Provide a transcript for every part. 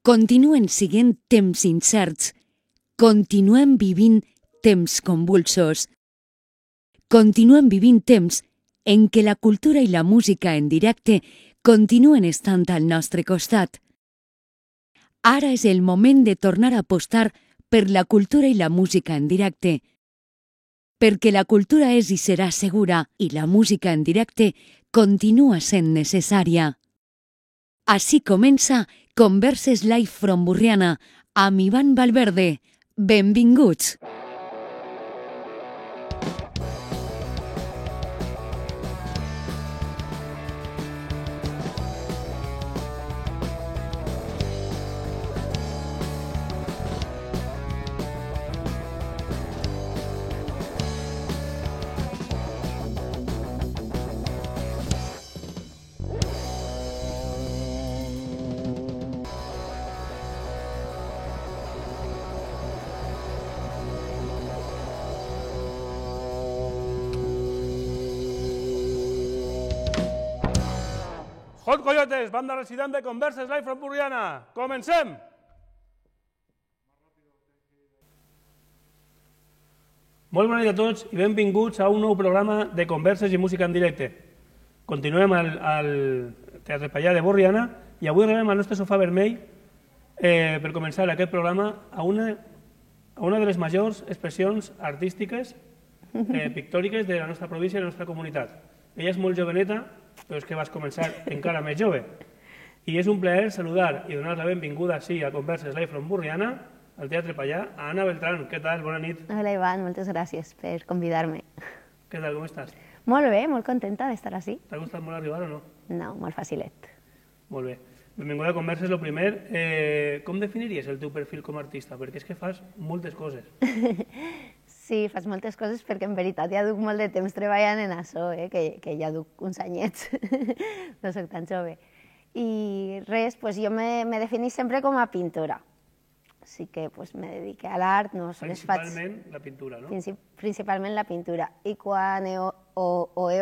Continuen siguent temps incerts, continuem vivint temps convulsos, continuem vivint temps en què la cultura i la música en directe continuen estant al nostre costat. Ara és el moment de tornar a apostar per la cultura i la música en directe, perquè la cultura és i serà segura i la música en directe continua sent necessària. Així comença Converses Live from Burriana amb Ivan Valverde. Benvinguts! Hot Coyotes, banda resident de Converses Live from Burriana. Comencem! Molt bona nit a tots i benvinguts a un nou programa de converses i música en directe. Continuem al Teatre Pallà de Burriana i avui arribem al nostre sofà vermell per començar aquest programa a una de les majors expressions artístiques pictòriques de la nostra província i de la nostra comunitat. Ella és molt joveneta, però és que vas començar encara més jove. I és un plaer saludar i donar la benvinguda així a Converses Live from Burriana, al Teatre Pallà, a Anna Beltrán. Què tal? Bona nit. Hola, Ivan, moltes gràcies per convidar-me. Què tal, com estàs? Molt bé, molt contenta d'estar així. T'ha costat molt arribar o no? No, molt facilet. Molt bé. Benvinguda a Converses. Lo primer, com definiries el teu perfil com a artista? Perquè és que fas moltes coses. Sí, faig moltes coses perquè en veritat ja duc molt de temps treballant en això, que ja duc uns anyets, no soc tan jove. I res, jo me definís sempre com a pintora. Així que me dediqué a l'art. Principalment la pintura, no? Principalment la pintura. I quan he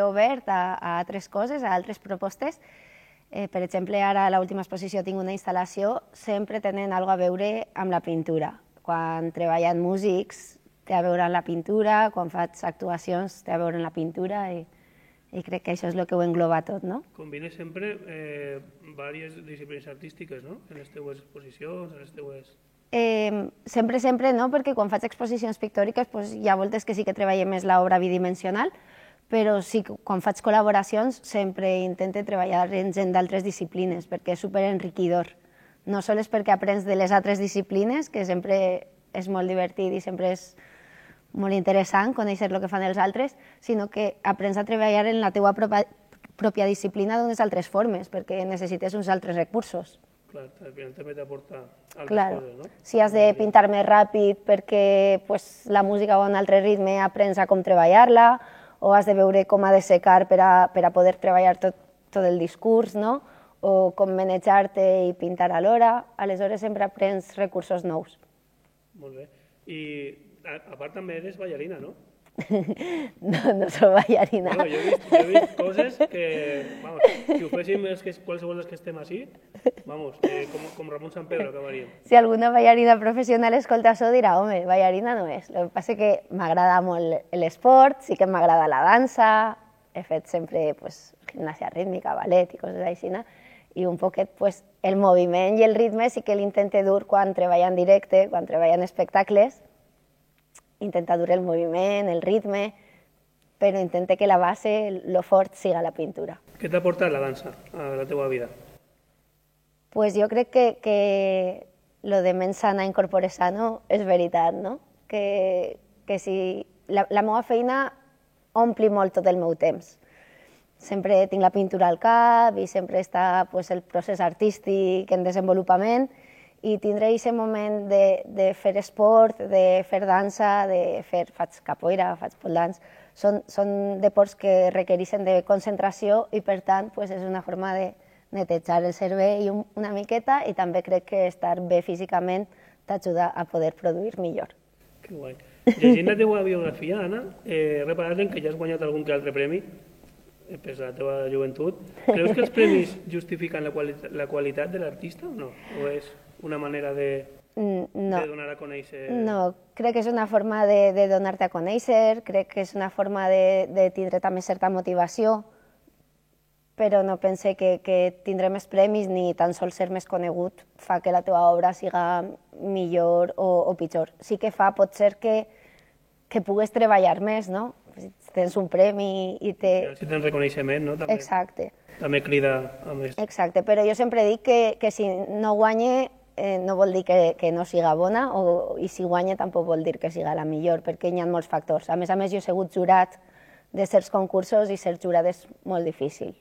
obert a altres coses, a altres propostes, per exemple, ara a l'última exposició tinc una instal·lació, sempre tenen alguna a veure amb la pintura. Quan treballen músics, té a veure amb la pintura, quan faig actuacions té a veure amb la pintura i crec que això és el que ho engloba tot, no? Combines sempre diverses disciplines artístiques, no? En les teues exposicions, en les teues... Sempre no, perquè quan faig exposicions pictòriques hi ha voltes que sí que treballem més l'obra bidimensional, però sí que quan faig col·laboracions sempre intento treballar amb gent d'altres disciplines perquè és superenriquidor. No sols perquè aprens de les altres disciplines, que sempre és molt divertit i sempre és molt interessant conèixer el que fan els altres, sinó que aprens a treballar en la teua pròpia disciplina d'unes altres formes, perquè necessites uns altres recursos. Clar, al final també t'aporta altres coses, no? Si has de pintar més ràpid perquè la música va a un altre ritme, aprens a com treballar-la, o has de veure com ha de secar per a poder treballar tot el discurs, no? O com manejar-te i pintar alhora, aleshores sempre aprens recursos nous. Molt bé. I a part també eres ballarina, no? No soc ballarina. Bueno, jo he vist coses que, vamos, si ho féssim qualsevol dels que estem així, vamos, com Ramon Sant Pedro acabaríem. Si alguna ballarina professional escolta això dirà, home, ballarina no és. El que passa és que m'agrada molt l'esport, sí que m'agrada la dansa, he fet sempre gimnàsia rítmica, ballet i coses així, i un poquet el moviment i el ritme sí que l'intente dur quan treballo en directe, quan treballo en espectacles, intenta dur el moviment, el ritme, però intenta que la base, lo fort, siga la pintura. Què t'ha portat la dansa a la teva vida? Jo crec que lo de ment sana incorpore sano és veritat, no? Que si la meva feina ompli molt tot el meu temps. Sempre tinc la pintura al cap i sempre està el procés artístic en desenvolupament i tindré aquest moment de fer esport, de fer dansa, faig capoeira, faig pole dance, són deports que requereixen de concentració i per tant és una forma de netejar el cervell una miqueta i també crec que estar bé físicament t'ajuda a poder produir millor. Que guai. Llegint la teva biografia, Anna, he reparat que ja has guanyat algun que altre premi per la teva joventut. Creus que els premis justifiquen la qualitat de l'artista o no? O és una manera de donar a conèixer... No, crec que és una forma de donar-te a conèixer, crec que és una forma de tindre també certa motivació, però no pense que tindre més premis ni tan sols ser més conegut fa que la teva obra siga millor o pitjor. Sí que fa, pot ser que pugues treballar més, no? Si tens un premi i Si tens reconeixement, no? També, exacte. També crida a més. Exacte, però jo sempre dic que si no guanye no vol dir que no siga bona i si guanya tampoc vol dir que siga la millor, perquè hi ha molts factors. A més, jo he sigut jurat de certs concursos i ser jurat és molt difícil.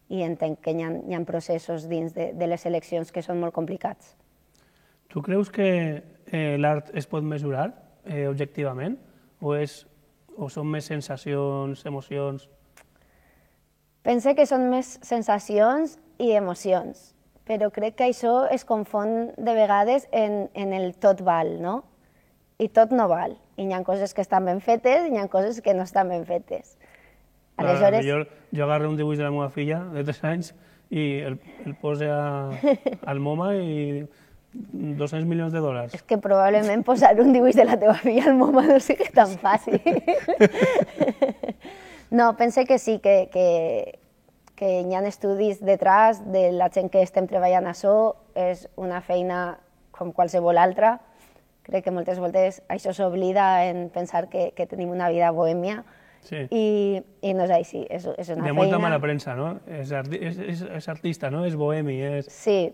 I entenc que hi ha processos dins de les eleccions que són molt complicats. Tu creus que l'art es pot mesurar objectivament? O són més sensacions, emocions? Pense que són més sensacions i emocions, però crec que això es confon de vegades en el tot val, no? I tot no val. I hi ha coses que estan ben fetes i hi ha coses que no estan ben fetes. Aleshores... Jo agarro un dibuix de la meva filla de 3 anys i el pose al MoMA i $200 milions. És que probablement posar un dibuix de la teva filla al MoMA no sigui tan fàcil. No, pense que sí, que hi ha estudis detrás de la gent que estem treballant a això, és una feina com qualsevol altra. Crec que moltes voltes això s'oblida en pensar que tenim una vida bohèmia i no és així, és una feina... Hi ha molta mala premsa, no? És artista, no? És bohemi,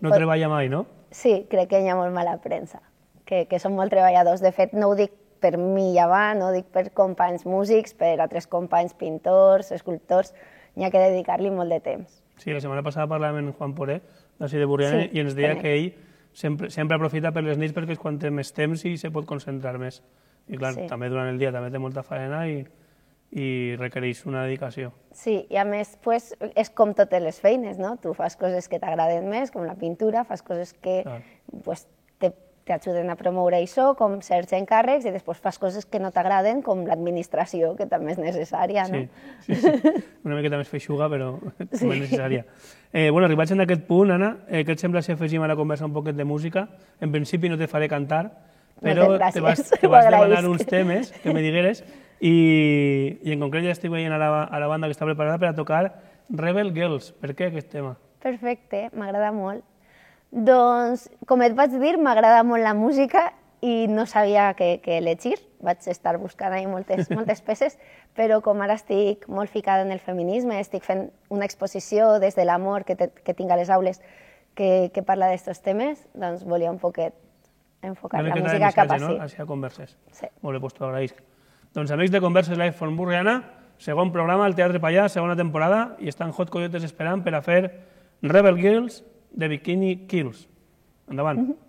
no treballa mai, no? Sí, crec que hi ha molt mala premsa, que són molt treballadors. De fet, no ho dic per mi ja va, no ho dic per companys músics, per altres companys pintors, escultors, n'hi ha que dedicar-li molt de temps. Sí, la setmana passada parlàvem amb Juan Poré, d'ací de Borriana, i ens deia que ell sempre aprofita per les nits perquè és quan té més temps i se pot concentrar més. I clar, també durant el dia també té molta faena i requereix una dedicació. Sí, i a més és com totes les feines, no? Tu fas coses que t'agraden més, com la pintura, fas coses que t'ajuden a promoure això, com certs encàrrecs, i després fas coses que no t'agraden, com l'administració, que també és necessària, no? Sí. Una miqueta més feixuga, però també és necessària. Arribats en aquest punt, Anna, què et sembla si afegim a la conversa un poquet de música? En principi no te faré cantar, però te vas demanar uns temes que me digueres i en concret ja estic veient a la banda que està preparada per a tocar Rebel Girls. Per què aquest tema? Perfecte, m'agrada molt. Doncs, com et vaig dir, m'agrada molt la música i no sabia què elegir. Vaig estar buscant ahí moltes peces, però com ara estic molt ficada en el feminisme, estic fent una exposició des de l'amor que tinc a les aules que parla d'aquests temes, doncs volia un poquet enfocar la música cap a sí. Així a Converses. Sí. Molt bé, doncs t'ho agraïsc. Doncs amics de Converses Live from Borriana, segon programa al Teatre Pallà, segona temporada, i estan Hot Coyotes esperant per a fer Rebel Girls de Bikini Kills. Endavant. Rebel girl,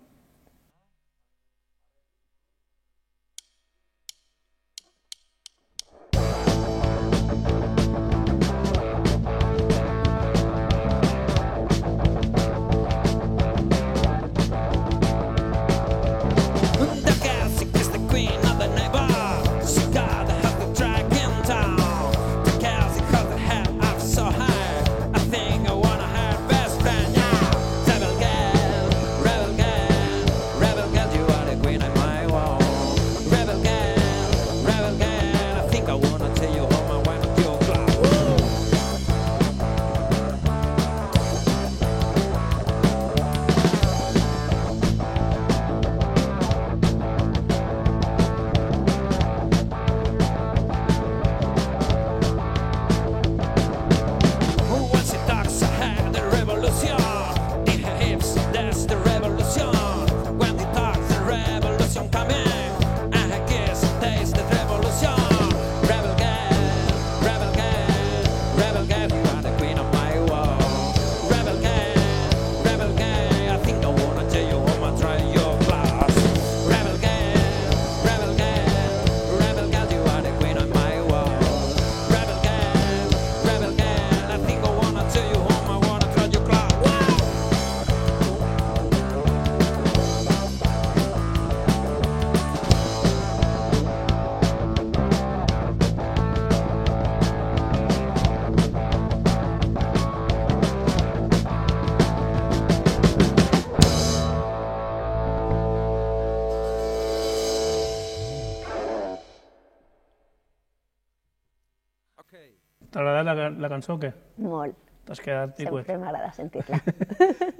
T'ha agradat la cançó o què? Molt. T'has quedat ticuet. Sempre m'agrada sentir-la.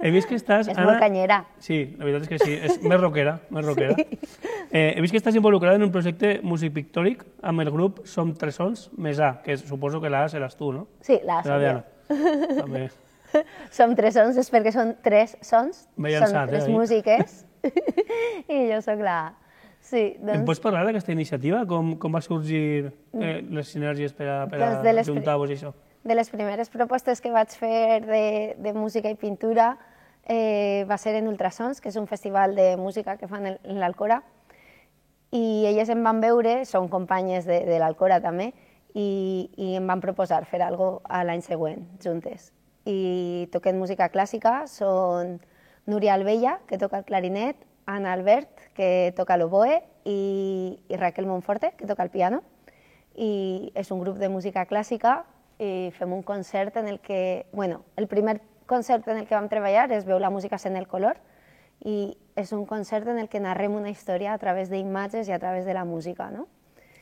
He vist que estàs... És molt canyera. Sí, la veritat és que sí, és més rockera, més rockera. He vist que estàs involucrada en un projecte musicpictòric amb el grup Som Tres Sons més A, que suposo que la A seràs tu, no? Sí, la A Serà soc Diana. També. Som tres sons, és perquè són tres sons, M'he són llançat, tres ahí. músiques, i jo sóc la A. Sí, Em pots parlar d'aquesta iniciativa? Com va sorgir les sinergies per a Doncs juntar-vos i això? de les primeres propostes que vaig fer de música i pintura va ser en Ultrasons, que és un festival de música que fan en l'Alcora, i elles em van veure, són companyes de l'Alcora també, i em van proposar fer alguna cosa l'any següent, juntes. I toquen música clàssica, són Núria Albella, que toca el clarinet, Anna Albert, que toca l'oboe, i Raquel Monforte, que toca el piano. I és un grup de música clàssica i fem un concert en el que... Bueno, el primer concert en el que vam treballar es veu la música sent el color i és un concert en el que narrem una història a través d'imatges i a través de la música, no?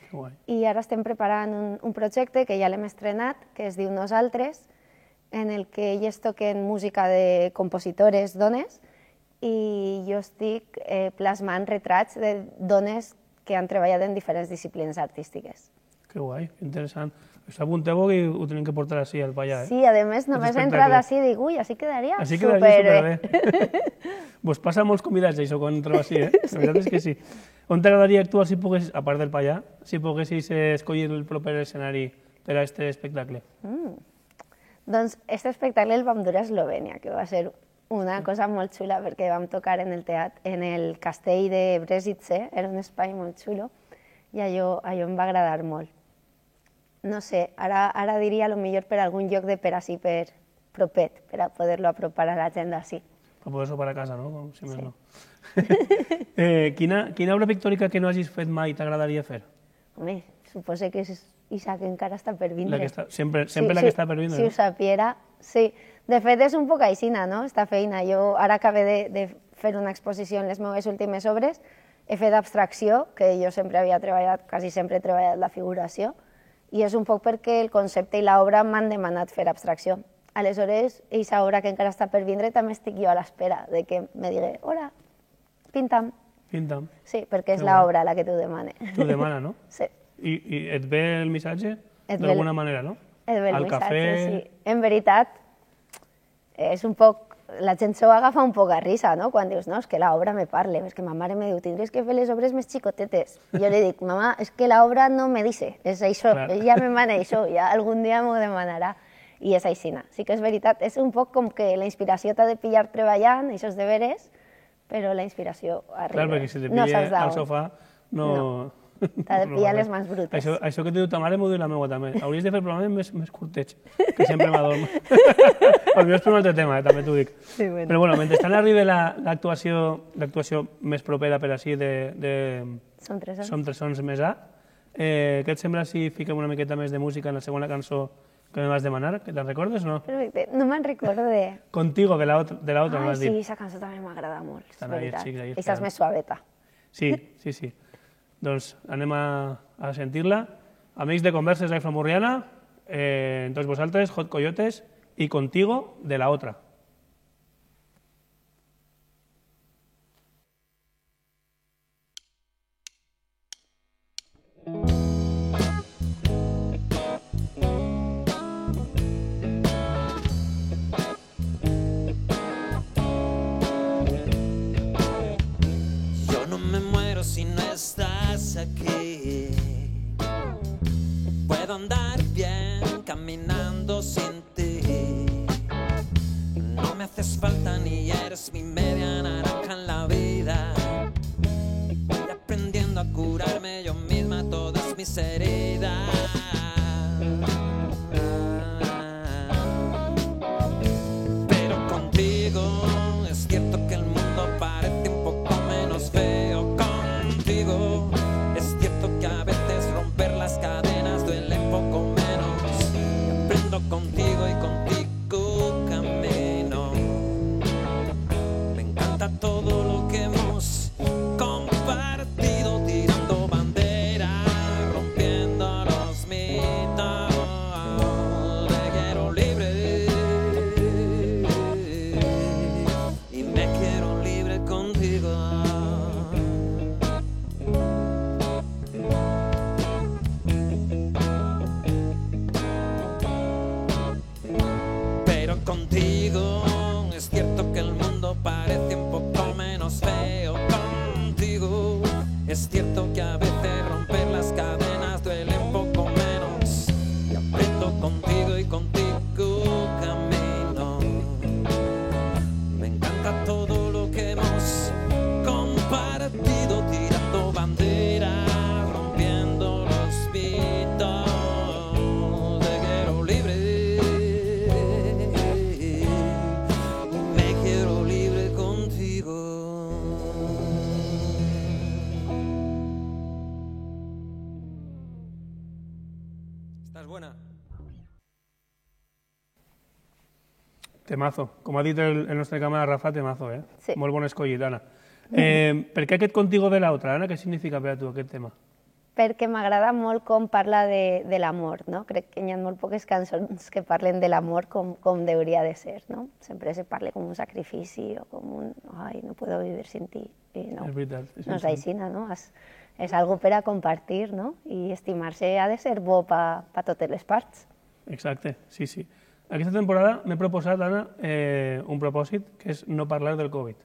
Que guai. I ara estem preparant un projecte que ja l'hem estrenat, que es diu Nosaltres, en el que elles toquen música de compositores dones i jo estic plasmant retrats de dones que han treballat en diferents disciplines artístiques. Que guai, interessant. Us apunteu i ho tenim que portar així al Pallà, eh? Sí, a més, només he entrat així i dic, ui, així quedaria Així quedaria superbé. superbé. Vos passa a molts convidats això quan entreu així, eh? La veritat és que sí. On t'agradaria actuar si poguessis, a part del Pallà, si poguessis escollir el proper escenari per a aquest espectacle? Doncs aquest espectacle el vam dur a Eslovènia, que va ser una cosa molt xula perquè vam tocar en el teatre, en el castell de Brežice, era un espai molt xulo, i allò em va agradar molt. No sé, ara diria millor per algun lloc de per així, per propet, per a poder-lo apropar a la gent d'ací. Per poder sopar a casa, no? Com, si més no. Quina obra pictòrica que no hagis fet mai t'agradaria fer? Home, suposo que és Isaac que encara està per vindre. La que està, sempre la que està per vindre, si no? ho sapiera, sí. De fet, és un poc aixina, no?, esta feina. Jo ara acabé de fer una exposició en les meves últimes obres, he fet abstracció, que jo sempre havia treballat, quasi sempre he treballat la figuració, i és un poc perquè el concepte i l'obra m'han demanat fer abstracció. Aleshores, aquesta obra que encara està per vindre, també estic jo a l'espera de que me digui, hola, pinta'm. Pinta'm. Sí, perquè és l'obra la que t'ho demana. T'ho demana, no? Sí. I et ve el missatge d'alguna manera, no? Et ve el Al missatge, cafè... sí. En veritat, és un poc... La gent s'ho agafa un poc a risa, no?, quan dius, no, és que l'obra me parla, és que ma mare me diu, tindries que fer les obres més xicotetes. I jo li dic, mama, és que l'obra no me dice, és això, ella me mana això, ja algun dia m'ho demanarà. I és aixina. Sí que és veritat, és un poc com que la inspiració t'ha de pillar treballant, això és deberes, però la inspiració arriba. Clar, perquè si te pilla al sofà, no... T'ha de pillar les mans brutes. Això que te diu ta mare m'ho diu la meva també. Hauries de fer programes més curtets, que sempre m'adorm. El meu és per un altre tema, també t'ho dic. Sí, bueno. Però bueno, mentrestant arriba l'actuació més propera per així de Som tres sons. Som Tres Sons més A. Què et sembla si fiquem una miqueta més de música en la segona cançó que me vas demanar? Que te'n recordes o no? Perfecte, no me'n recorde. Contigo, de l'altra Ai, m'has dit. sí, aquesta cançó també m'agrada molt, és Estan ahí els veritat. xics ahí Aquesta és esperant. més suaveta. Sí. Doncs anem a sentir-la. Amics de Converses a Inframurriana, tots vosaltres, Hot Coyotes, i Contigo, de la otra. Yo no me muero si no estás aquí. Puedo andar bien caminando sin ti. No me haces falta ni eres mi media naranja en la vida. Y aprendiendo a curarme yo misma todas mis heridas. Pero contigo es cierto que el mundo parece un poco menos feo. Contigo es cierto que a veces romper las cadenas duele un poco menos. Y aprendo contigo y contigo camino. Me encanta todo lo que hemos compartido, tirando bandera, rompiendo contigo. Pero contigo es cierto que el mundo parece un poco menos feo. Contigo es cierto que a veces romper las cadenas duele un poco menos. Y aprendo contigo y contigo camino. Me encanta todo lo que hemos compartido, tirando banderas, rompiendo los mitos. Te quiero libre, me quiero libre contigo. ¿Estás buena? Temazo. Com ha dit el nostre càmera Rafa, temazo, eh? Sí. Molt bon escollit, Anna. Per què aquest contigo de l'altra, Anna? Què significa per a tu aquest tema? Perquè m'agrada molt com parla de l'amor, no? Crec que hi ha molt poques cançons que parlen de l'amor com hauria de ser, no? Sempre se parla com un sacrifici o com un ai, no puedo vivir sin ti. I no, És veritat. no és així, no? És algo per a compartir, no? I estimar-se ha de ser bo per totes les parts. Exacte, sí, sí. Aquesta temporada m'he proposat, Anna, un propòsit, que és no parlar del Covid,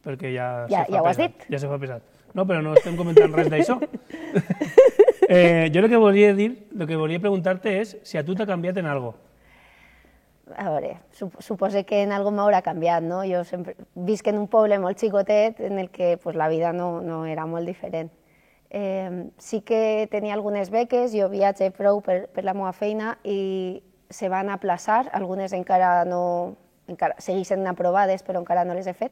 perquè ja Ja ho has dit? Ja se fa pesat. No, però no estem comentant res d'això. Jo el que volia dir, el que volia preguntar-te és si a tu t'ha canviat en algo. A veure, suposo que en algo m'haurà canviat, no? Jo sempre visc en un poble molt xicotet en el que pues, la vida no era molt diferent. Sí que tenia algunes beques, jo viatge prou per la meva feina i se van aplaçar, algunes encara segueixen aprovades però encara no les he fet,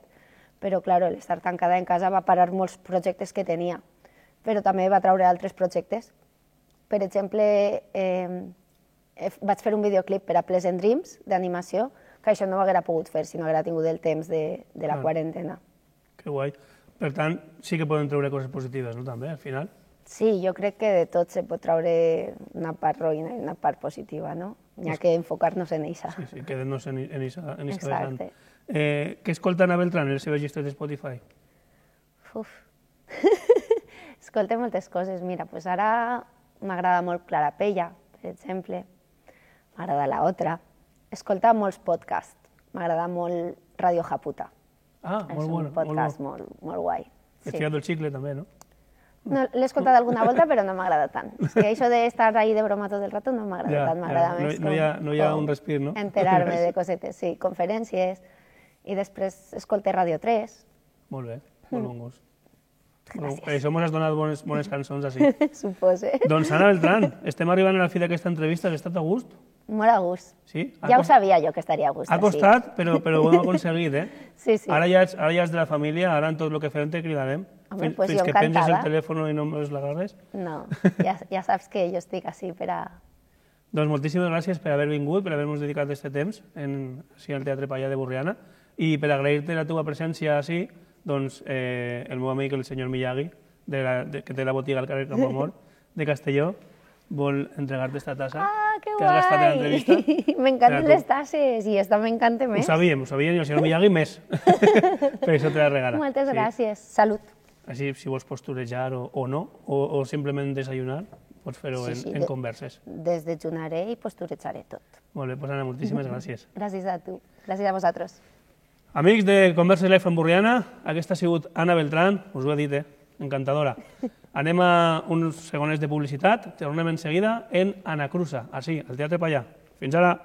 però clar, l'estar tancada en casa va parar molts projectes que tenia, però també va treure altres projectes. Per exemple, vaig fer un videoclip per a Pleasant Dreams d'animació, que això no ho haguera pogut fer si no haguera tingut el temps de la quarantena. Que guai. Per tant, sí que poden treure coses positives, no, també, al final? Sí, jo crec que de tot se pot treure una part roïna i una part positiva, no? N'hi ha que enfocar-nos en això. Sí, sí, quedem-nos en aquesta vessant. Exacte. Què escolta Anna Beltrán en les seves llistes de Spotify? Uf. Escolta moltes coses. Mira, pues ara m'agrada molt Clara Pella, per exemple. M'agrada La Otra. Escolta molts podcasts. M'agrada molt Radio Japuta. Ah, molt bona. És un podcast molt guai. Estirando el chicle també, no? No, l'he escoltat alguna volta, però no m'agrada tant. És que això d'estar ahí de broma tot el rato no m'agrada tant, m'agrada més no hi ha un respir, no? Enterar-me de cosetes, sí, conferències, i després escolte Radio 3. Molt bé, molt bon gust. Gràcies. Per això m'has donat bones cançons, així. Supose. Doncs Anna Beltrán, estem arribant a la fi d'aquesta entrevista, has estat a gust? Molt a gust. Sí? Ja ho sabia jo que estaria a gust. Ha costat, però ho hem aconseguit, eh? Sí, sí. Ara ja ets de la família, ara en tot el que fem te cridarem. Home, pues Fins jo que penges el encantada. telèfon i no ens l'agarres. No, ja saps que jo estic així per a... Doncs moltíssimes gràcies per haver vingut, per haver-nos dedicat aquest temps així al Teatre Pallà de Borriana i per agrair-te la teva presència així, doncs el meu amic, el senyor Miyagi, que té la botiga al carrer Campoamor de Castelló, vol entregar-te esta tassa Que has gastat en l'entrevista. M'encanten les tasses i esta m'encanta més. Ho sabíem, i el senyor Miyagi més. Per això te la regala. Moltes gràcies. Salut. Així, si vols posturejar o no, o simplement desayunar, pots fer-ho en converses. Desdejunaré i posturejaré tot. Molt bé, doncs Anna, moltíssimes gràcies. Gràcies a tu. Gràcies a vosaltres. Amics de Converses Live en Borriana, aquesta ha sigut Anna Beltrán, us ho he dit, encantadora. Anem a uns segonets de publicitat, tornem en seguida en Anacrusa, així, al Teatre Pallà. Fins ara.